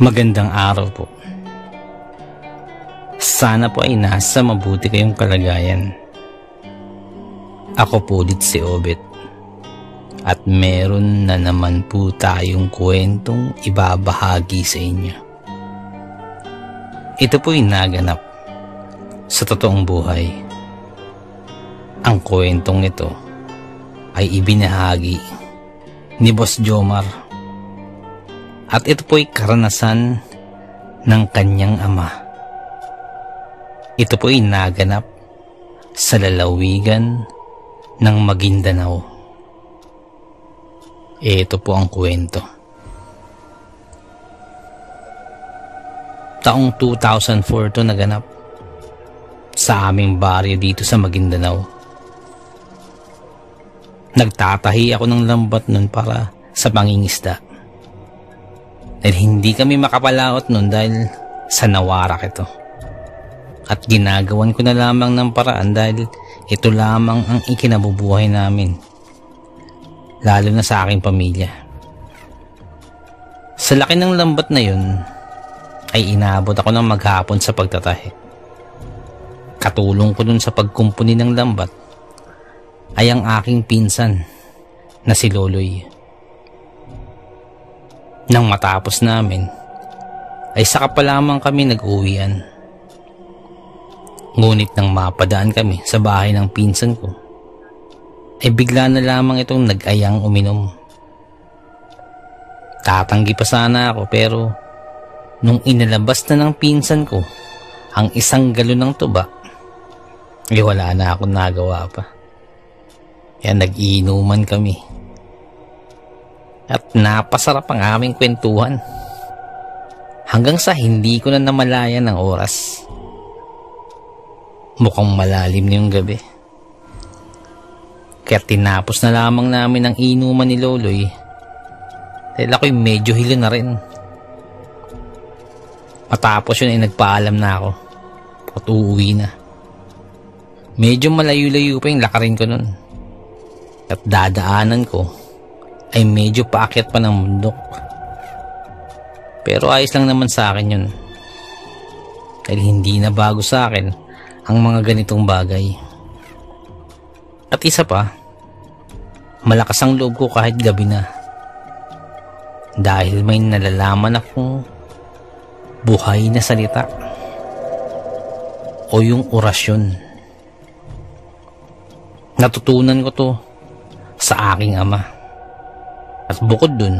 Magandang araw po. Sana po ay nasa mabuti kayong kalagayan. Ako po ulit si Obet. At meron na naman po tayong kwentong ibabahagi sa inyo. Ito po ay naganap sa totoong buhay. Ang kwentong ito ay ibinahagi ni Boss Jomar. At ito po ay karanasan ng kanyang ama. Ito po ay naganap sa lalawigan ng Maguindanao. Ito po ang kwento. Taong 2004 to naganap sa aming baryo dito sa Maguindanao. Nagtatahi ako ng lambat nun para sa pangingisda. Dahil hindi kami makapalaot nun dahil sa nawarak ito. At ginagawan ko na lamang ng paraan dahil ito lamang ang ikinabubuhay namin. Lalo na sa aking pamilya. Sa laki ng lambat na yun, ay inaabot ako ng maghapon sa pagtatahi. Katulong ko dun sa pagkumpuni ng lambat ay ang aking pinsan na si Loloy. Nang matapos namin, ay saka pa lamang kami nag-uwian. Ngunit nang mapadaan kami sa bahay ng pinsan ko, ay bigla na lamang itong nag-ayang uminom. Tatanggi pa sana ako pero nung inalabas na ng pinsan ko ang isang galon ng tuba, ay wala na akong nagawa pa. Kaya nag-iinuman kami. At napasarap ang aming kwentuhan. Hanggang sa hindi ko na namalayan ng oras. Mukhang malalim na yung gabi. Kaya tinapos na lamang namin ang inuman ni Loloy. Dahil ako'y medyo hilo na rin. Matapos yun ay nagpaalam na ako. At uuwi na. Medyo malayo-layo pa yung lakarin ko nun. At dadaanan ko ay medyo paakyat pa ng bundok. Pero ayos lang naman sa akin yun. Dahil hindi na bago sa akin ang mga ganitong bagay. At isa pa, malakas ang loob ko kahit gabi na. Dahil may nalalaman akong buhay na salita o yung orasyon. Natutunan ko to sa aking ama. At bukod dun,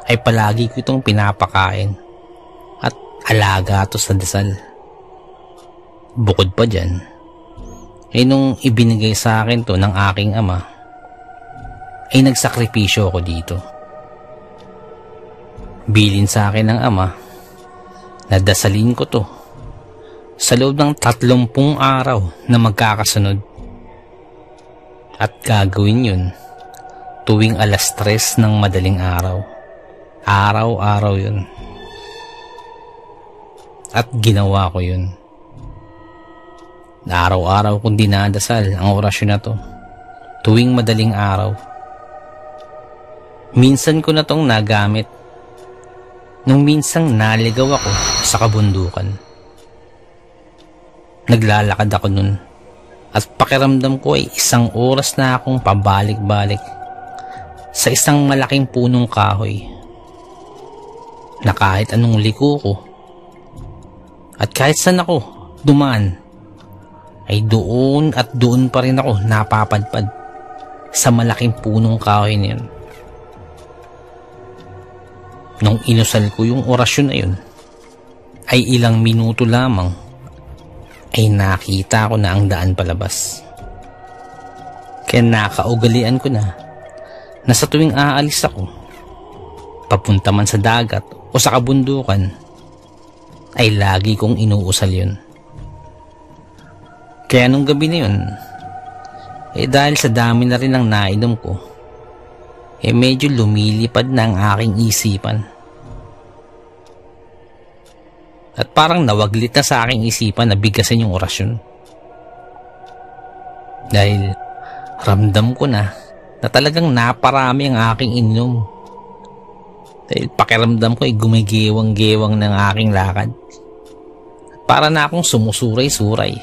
ay palagi ko itong pinapakain at alaga to sa dasal. Bukod pa dyan, ay nung ibinigay sa akin to ng aking ama, ay nagsakripisyo ako dito. Bilin sa akin ng ama na dasalin ko to sa loob ng 30 araw na magkakasunod. At gagawin yun tuwing 3:00 ng madaling araw. Araw-araw yun. At ginawa ko yun. Araw-araw kong dinadasal ang orasyon na to tuwing madaling araw. Minsan ko na tong nagamit nung minsang naligaw ako sa kabundukan. Naglalakad ako nun at pakiramdam ko ay 1 oras na akong pabalik-balik sa isang malaking punong kahoy na kahit anong liko ko at kahit saan ako dumaan ay doon at doon pa rin ako napapadpad sa malaking punong kahoy na yun. Nung inusal ko yung orasyon na yun ay ilang minuto lamang ay nakita ko na ang daan palabas. Kaya nakaugalian ko na sa tuwing aalis ako, papunta man sa dagat o sa kabundukan, ay lagi kong inuusal yun. Kaya nung gabi na yun, dahil sa dami na rin ng nainom ko, medyo lumilipad na ang aking isipan. At parang nawaglit na sa aking isipan na bigkasin yung orasyon. Dahil ramdam ko na talagang naparami ang aking ininom. Dahil pakiramdam ko ay gumigewang-gewang ng aking lakad. Para na akong sumusuray-suray.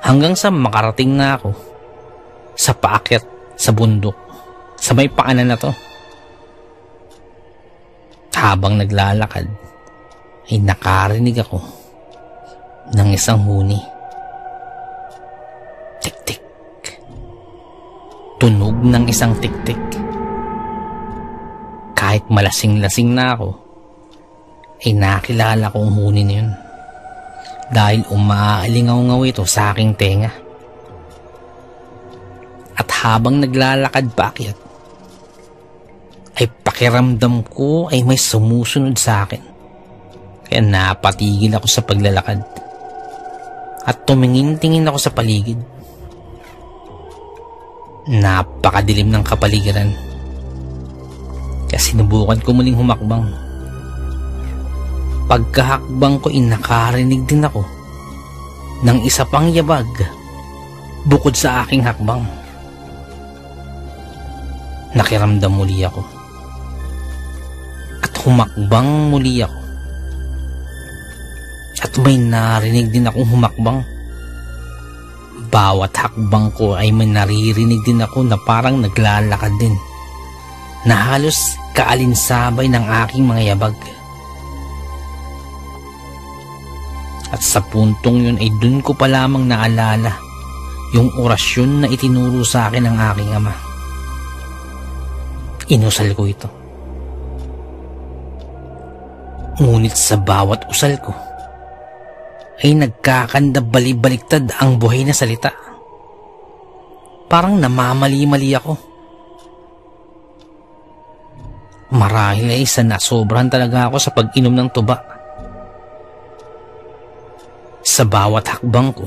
Hanggang sa makarating na ako sa paakyat sa bundok, sa may paanan na to. Habang naglalakad, ay nakarinig ako ng isang huni. Tik-tik. Tunog ng isang tik-tik. Kahit malasing-lasing na ako, ay nakilala ko ang huni na yun. Dahil umaalingaw-ngaw ito sa aking tenga. At habang naglalakad paakyat, ay pakiramdam ko ay may sumusunod sa akin. Kaya napatigil ako sa paglalakad. At tumingin-tingin ako sa paligid. Napakadilim ng kapaligiran. Kaya sinubukan ko muling humakbang. Pagkahakbang ko, nakarinig din ako ng isa pang yabag bukod sa aking hakbang. Nakiramdam muli ako. At humakbang muli ako. At may narinig din akong humakbang. Bawat hakbang ko ay may naririnig din ako na parang naglalakad din, na halos kaalinsabay ng aking mga yabag. At sa puntong yun ay dun ko pa lamang naalala yung orasyon na itinuro sa akin ng aking ama. Inusal ko ito. Ngunit sa bawat usal ko ay nagkakandabali-baliktad ang buhay na salita. Parang namamali-mali ako. Marahil ay isa na sobrahan talaga ako sa pag-inom ng tuba. Sa bawat hakbang ko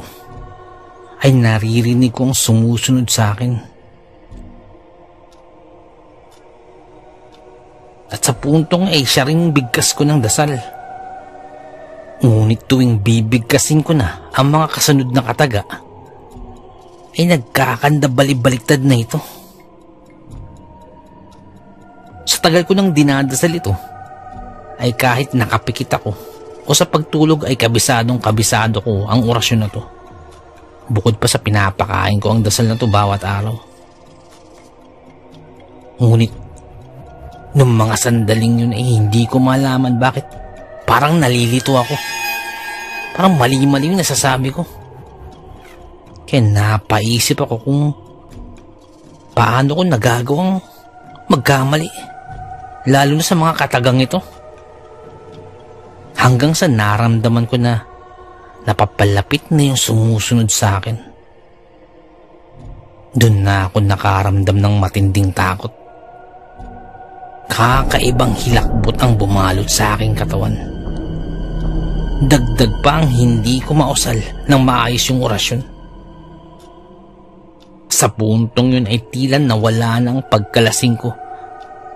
ay naririnig ko ang sumusunod sa akin. At sa puntong ay siya ring bigkas ko ng dasal. Ngunit tuwing bibigkasin ko na ang mga kasunod na kataga, ay nagkakandabali-baliktad na ito. Sa tagal ko nang dinadasal ito, ay kahit nakapikit ako o sa pagtulog ay kabisado ko ang orasyon na to. Bukod pa sa pinapakain ko ang dasal na to bawat araw. Ngunit nung mga sandaling yun ay hindi ko malaman bakit parang nalilito ako. Parang mali-mali yung nasasabi ko. Kaya napaisip ako kung paano ko nagagawang magkamali, lalo na sa mga katagang ito. Hanggang sa naramdaman ko na napapalapit na yung sumusunod sa akin. Doon na ako nakaramdam ng matinding takot. Kakaibang hilakbot ang bumalot sa aking katawan. Dagdag pa ang hindi ko mausal ng maayos yung orasyon. Sa puntong yun ay tila nawala ng pagkalasing ko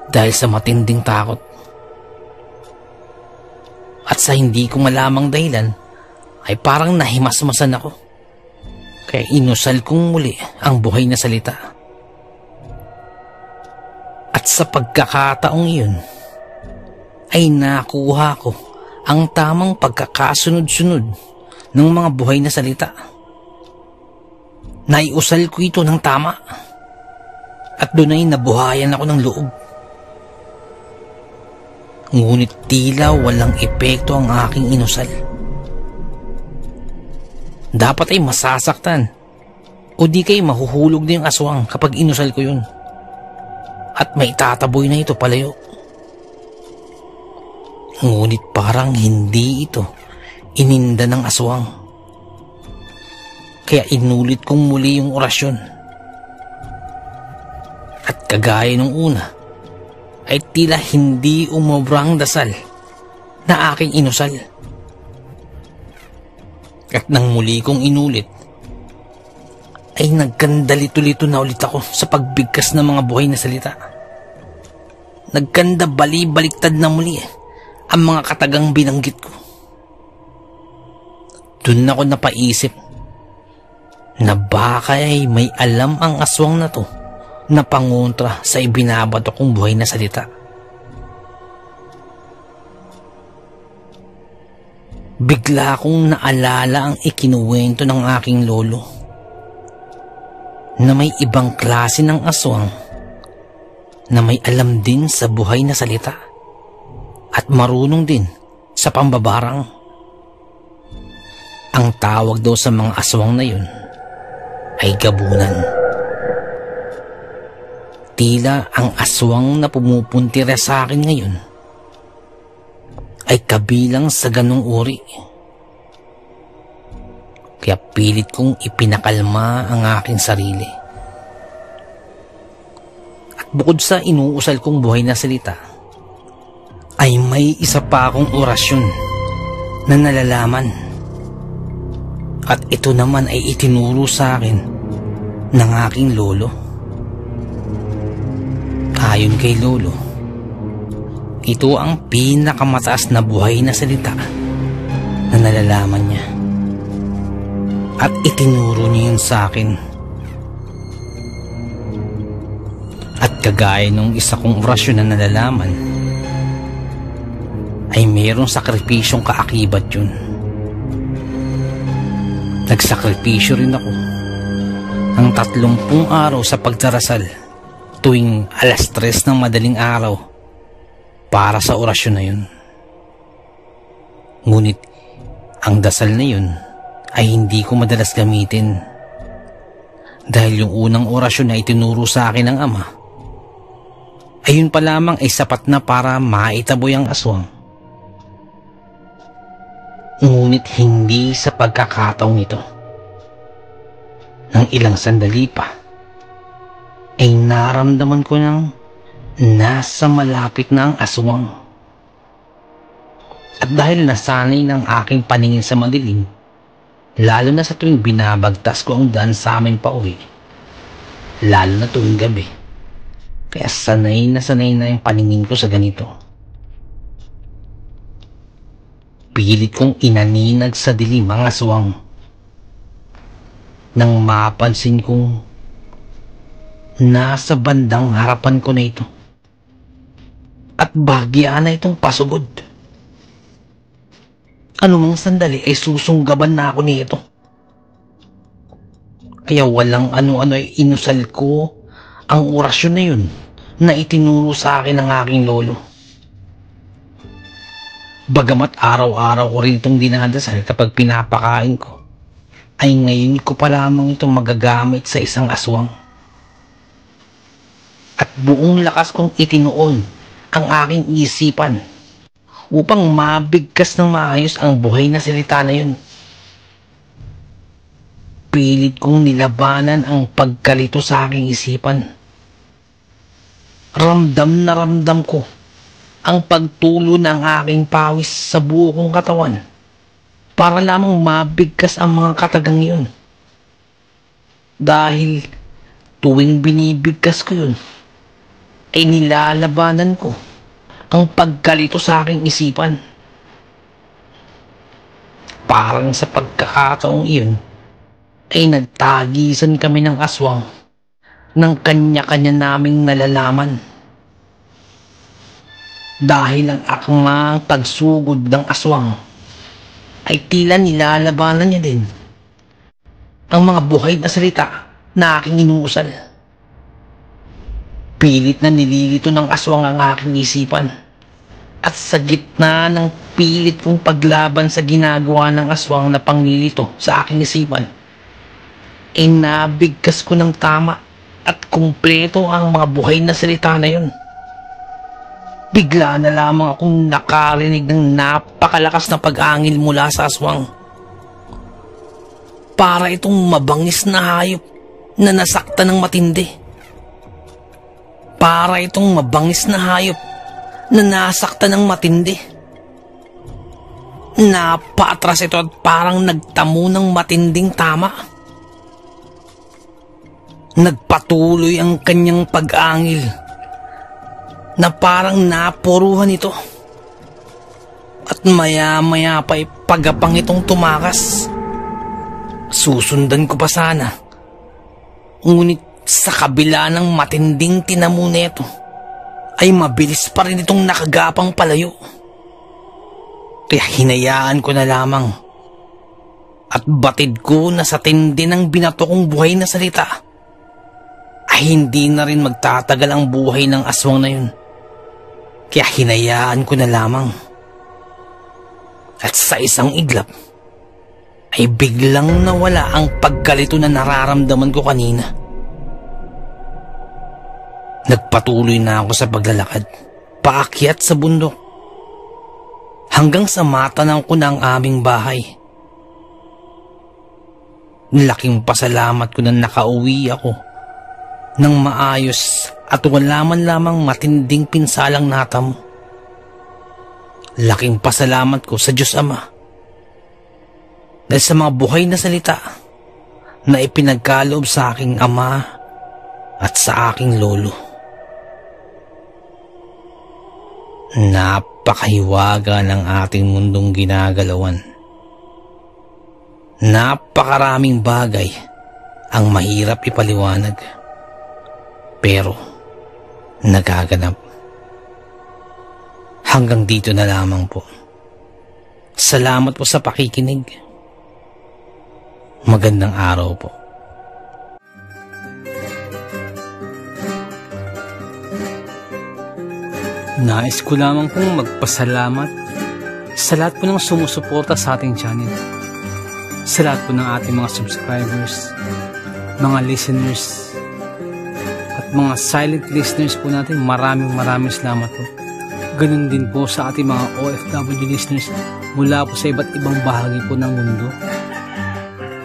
dahil sa matinding takot. At sa hindi ko malamang dahilan ay parang nahimasmasan ako. Kaya inusal kong muli ang buhay na salita. At sa pagkakataong iyon ay nakuha ko ang tamang pagkakasunod-sunod ng mga buhay na salita. Naiusal ko ito ng tama at doon ay nabuhayan ako ng loob. Ngunit tila walang epekto ang aking inusal. Dapat ay masasaktan o di kay mahuhulog na yung aswang kapag inusal ko yun. At may tataboy na ito palayo. Ngunit parang hindi ito ininda ng aswang. Kaya inulit kong muli yung orasyon. At kagaya nung una, ay tila hindi umobrang dasal na aking inusal. At nang muli kong inulit, ay nagkandalito-lito na ulit ako sa pagbigkas ng mga buhay na salita. Nagkanda bali-baliktad na muli ang mga katagang binanggit ko. Doon ako napaisip na baka ay may alam ang aswang na to na pangontra sa ibinabato kong buhay na salita. Bigla kong naalala ang ikinuwento ng aking lolo na may ibang klase ng aswang na may alam din sa buhay na salita at marunong din sa pambabarang. Ang tawag daw sa mga aswang na yun ay gabunan. Tila ang aswang na pumupuntira sa akin ngayon ay kabilang sa ganong uri. Kaya pilit kong ipinakalma ang aking sarili. At bukod sa inuusal kong buhay na salita, ay may isa pa akong orasyon na nalalaman. At ito naman ay itinuro sa akin ng aking lolo. Ayon kay lolo, ito ang pinakamataas na buhay na salita na nalalaman niya. At itinuro niya yun sa akin. At kagaya nung isa kong orasyon na nalalaman, ay mayroong sakripisyong kaakibat yun. Nagsakripisyo rin ako ng 30 araw sa pagdarasal tuwing 3:00 ng madaling araw para sa orasyon na yun. Ngunit ang dasal na yun ay hindi ko madalas gamitin dahil yung unang orasyon na itinuro sa akin ng ama ayun pa lamang ay sapat na para maitaboy ang aswang. Ngunit hindi sa pagkakataong ito. Nang ilang sandali pa, ay naramdaman ko nang nasa malapit na ang aswang. At dahil nasanay ng aking paningin sa madilim, lalo na sa tuwing binabagtas ko ang daan sa aming pauwi, lalo na tuwing gabi, kaya sanay na yung paningin ko sa ganito. Pilit kong inaninag sa dilim ang aswang nang mapansin kong nasa bandang harapan ko na ito at bahagya na itong pasugod. Anumang sandali ay susunggaban na ako nito. Kaya walang ano-ano ay inusal ko ang orasyon na yun na itinuro sa akin ng aking lolo. Bagamat araw-araw ko rin itong dinadasal kapag pinapakain ko, ay ngayon ko pa lamang itong magagamit sa isang aswang. At buong lakas kong itinuon ang aking isipan upang mabigkas ng maayos ang buhay na salita na yun. Pilit kong nilabanan ang pagkalito sa aking isipan. Ramdam na ramdam ko ang pagtulo ng aking pawis sa buo kong katawan para lamang mabigkas ang mga katagang yun. Dahil tuwing binibigkas ko yun, ay nilalabanan ko ang pagkalito sa aking isipan. Parang sa pagkakataong iyon, ay nagtagisan kami ng aswang ng kanya-kanya naming nalalaman. Dahil ang akmang pagsugod ng aswang ay tila nilalabanan niya din ang mga buhay na salita na aking inuusal. Pilit na nililito ng aswang ang aking isipan at sa gitna ng pilit kong paglaban sa ginagawa ng aswang na panglilito sa aking isipan, ay nabigkas ko ng tama at kumpleto ang mga buhay na salita na yun. Bigla na lamang akong nakarinig ng napakalakas na pag-angil mula sa aswang. Para itong mabangis na hayop na nasaktan ng matindi. Para itong mabangis na hayop na nasaktan ng matindi. Napaatras ito at parang nagtamo ng matinding tama. Nagpatuloy ang kanyang pag-angil na parang napuruhan ito. At maya-maya pa'y pagapang itong tumakas. Susundan ko pa sana. Ngunit sa kabila ng matinding tinamo neto, ay mabilis pa rin itong nakagapang palayo. Kaya hinayaan ko na lamang at batid ko na sa tindi ng binato kong buhay na salita ay hindi na rin magtatagal ang buhay ng aswang na yun. Kaya hinayaan ko na lamang. At sa isang iglap ay biglang nawala ang pagkalito na nararamdaman ko kanina. Nagpatuloy na ako sa paglalakad, paakyat sa bundok, hanggang sa matanaw ko na ang aming bahay. Laking pasalamat ko na nakauwi ako ng maayos at wala man lamang matinding pinsalang natamo. Laking pasalamat ko sa Diyos Ama dahil sa mga buhay na salita na ipinagkaloob sa aking ama at sa aking lolo. Napakahiwaga ng ating mundong ginagalawan. Napakaraming bagay ang mahirap ipaliwanag, pero nagaganap. Hanggang dito na lamang po. Salamat po sa pakikinig. Magandang araw po. Nais ko lamang pong magpasalamat sa lahat po ng sumusuporta sa ating channel. Sa lahat po ng ating mga subscribers, mga listeners, at mga silent listeners po natin. Maraming salamat po. Ganun din po sa ating mga OFW listeners mula po sa iba't ibang bahagi po ng mundo.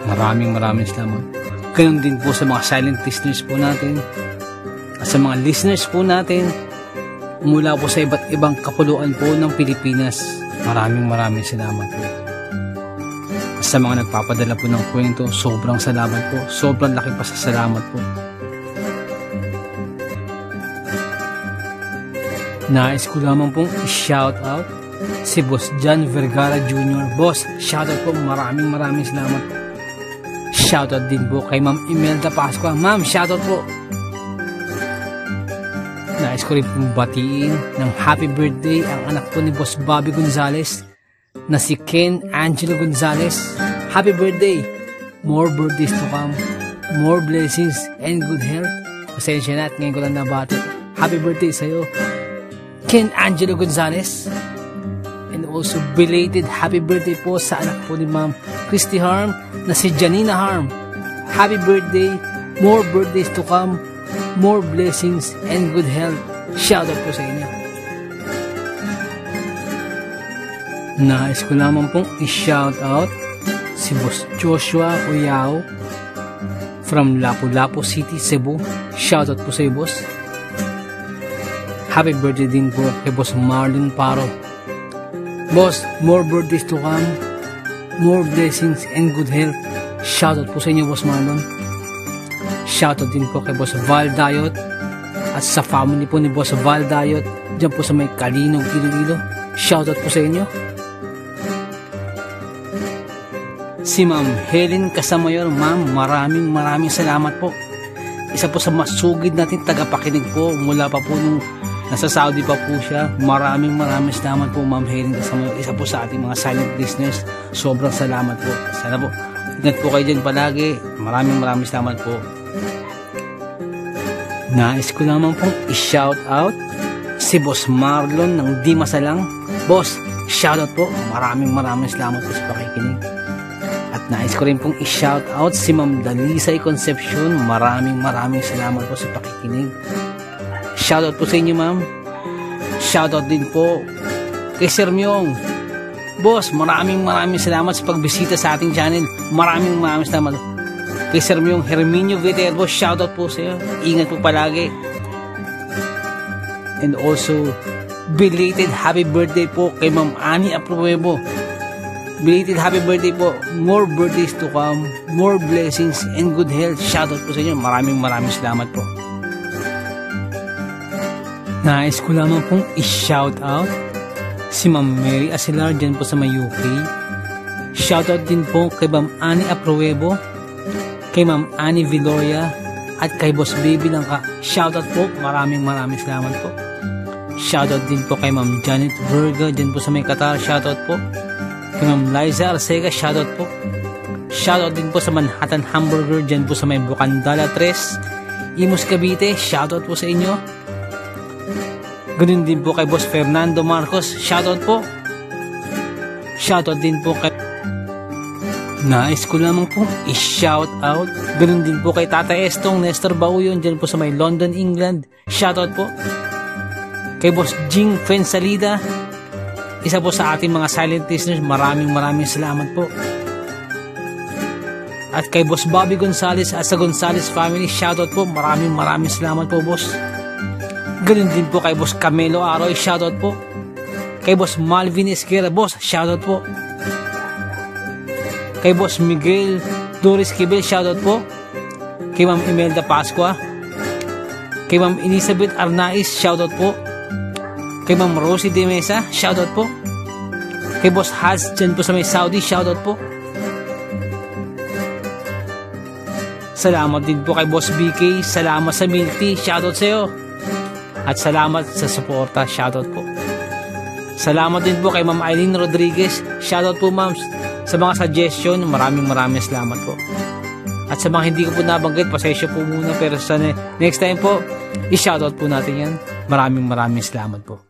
Maraming salamat. Ganun din po sa mga silent listeners po natin at sa mga listeners po natin mula po sa iba't ibang kapuluan po ng Pilipinas. Maraming salamat po. At sa mga nagpapadala po ng kwento, sobrang salamat po. Sobrang laki pasasalamat po. Nais ko lamang pong i-shout out si Boss John Vergara Jr. Boss, shout out po. Maraming salamat po. Shout out din po kay Ma'am Imelda Pascua. Ma'am, shout out po. Nais ko rin pong batiin ng happy birthday ang anak po ni Boss Bobby Gonzales na si Ken Angelo Gonzales. Happy birthday! More birthdays to come. More blessings and good health. Pasensya na at ngayon ko lang nabati. Happy birthday sa'yo, Ken Angelo Gonzales. And also belated happy birthday po sa anak po ni Ma'am Christy Harm na si Janina Harm. Happy birthday, more birthdays to come, more blessings and good health. Shout out po sa inyo. Nais ko lamang pong i-shout out si Boss Joshua Oyao from Lapu-Lapu City, Cebu. Shout out po sa iyo, boss. Happy birthday din po kay Boss Marlon Paro. Boss, more birthdays to come, more blessings and good health. Shoutout po sa inyo, Boss Marlon. Shoutout din po kay Boss Val Dayot at sa family po ni Boss Val Dayot dyan po sa may Kalinog, Iloilo. Shoutout po sa inyo. Si Ma'am Helen Casamayor. Ma'am, maraming salamat po. Isa po sa masugid natin tagapakinig po mula pa po nung nasa Saudi pa po siya. Maraming salamat po, Ma'am Helen Casamayor. Isa po sa ating mga silent listeners. Sobrang salamat po. Sana po, ingat po kayo dyan palagi. Maraming salamat po. Nais ko lamang pong i-shout out si Boss Marlon ng Di Masalang. Boss, shout out po. Maraming salamat po sa pakikinig. At nais ko rin pong i-shout out si Ma'am Dalisay Concepcion. Maraming salamat po sa pakikinig. Shoutout po sa inyo, ma'am. Shoutout din po kay Sir Myong. Boss, maraming salamat sa pagbisita sa ating channel. Maraming salamat. Kay Sir Myong Herminio Viterbo, shoutout po sa iyo. Ingat po palagi. And also, belated happy birthday po kay Ma'am Annie Apruebo. Belated happy birthday po. More birthdays to come, more blessings and good health. Shoutout po sa inyo. Maraming salamat po. Nais ko lamang pong i-shout out si Ma'am Mary Asilar dyan po sa may UK. Shoutout din po kay Ma'am Annie Apruebo, kay Ma'am Annie Viloria, At kay Boss Baby ng shoutout po, maraming salamat po. Shoutout din po kay Ma'am Janet Verga, dyan po sa may Qatar, shoutout po. Kay Ma'am Liza Arcega, shoutout po. Shoutout din po sa Manhattan Hamburger, dyan po sa may Bukandala 3, Imus Cavite, shoutout po sa inyo. Ganun din po kay Boss Fernando Marcos, shoutout po. Shoutout din po kay nais ko lamang po i-shout out. Ganun din po kay Tata Estong Nestor Bauyon, dyan po sa may London, England, shoutout po. Kay Boss Jing Fensalida, isa po sa ating mga silent listeners, maraming salamat po. At kay Boss Bobby Gonzales at sa Gonzales family, shoutout po, maraming salamat po, boss. Ganun din po kay Boss Camelo Aroy, shoutout po. Kay Boss Malvin Esquera, boss, shoutout po. Kay Boss Miguel Doris Kibel, shoutout po. Kay Ma'am Imelda Pascua. Kay Ma'am Elizabeth Arnaiz, shoutout po. Kay Ma'am Rosie De Mesa, shoutout po. Kay Boss Haz, dyan po sa may Saudi, shoutout po. Salamat din po kay Boss BK, salamat sa milk tea, shoutout sa iyo. At salamat sa suporta, shoutout po. Salamat din po kay Ma'am Eileen Rodriguez, shoutout po ma'am sa mga suggestion, maraming salamat po. At sa mga hindi ko po nabanggit, pasensya po muna, pero sa next time po, i-shoutout po natin yan. Maraming salamat po.